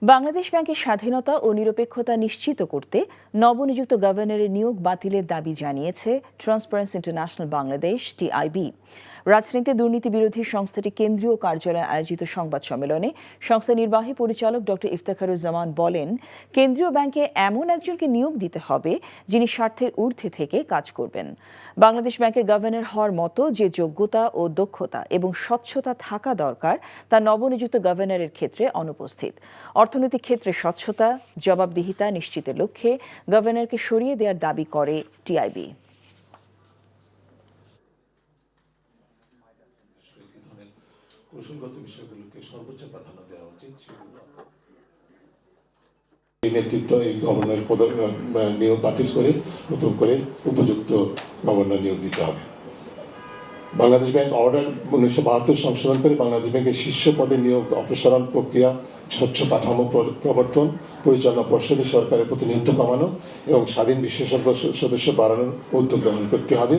বাংলাদেশ ব্যাংকের স্বাধীনতা ও নিরপেক্ষতা নিশ্চিত করতে নবনিযুক্ত গভর্নরের নিয়োগ বাতিলের দাবি জানিয়েছে ট্রান্সপারেন্সি ইন্টারন্যাশনাল বাংলাদেশ টিআইবি। রাজধানীতে দুর্নীতি বিরোধী সংস্থাটি কেন্দ্রীয় কার্যালয়ে আয়োজিত সংবাদ সম্মেলনে সংস্থার নির্বাহী পরিচালক ডক্টর ইফতেখারুজ্জামান বলেন, কেন্দ্রীয় ব্যাংকে এমন একজনকে নিয়োগ দিতে হবে যিনি স্বার্থের ঊর্ধ্বে থেকে কাজ করবেন। বাংলাদেশ ব্যাংকের গভর্নর হওয়ার মতো যে যোগ্যতা ও দক্ষতা এবং স্বচ্ছতা থাকা দরকার তা নবনিযুক্ত গভর্নরের ক্ষেত্রে অনুপস্থিত। অর্থনৈতিক ক্ষেত্রে স্বচ্ছতা, জবাবদিহিতা নিশ্চিতের লক্ষ্যে গভর্নরকে সরিয়ে দেওয়ার দাবি করে টিআইবি। কৌশলগত বিষয়গুলোকে সর্বোচ্চ প্রাধান্য দেওয়া উচিত। এই নেতৃত্ব এই গভর্নর নিয়োগ বাতিল করে নতুন করে উপযুক্ত গভর্নর নিয়োগ দিতে হবে। বাংলাদেশ ব্যাংক অর্ডার 1972 সংশোধন করে বাংলাদেশ ব্যাংকের শীর্ষ পদে নিয়োগ অপসারণ প্রক্রিয়া, স্বচ্ছ কাঠামো প্রবর্তন, পরিচালনা পর্ষদে সরকারের প্রতিনিধিত্ব কমানো এবং স্বাধীন বিশেষজ্ঞ সদস্য বাড়ানোর উদ্যোগ গ্রহণ করতে হবে।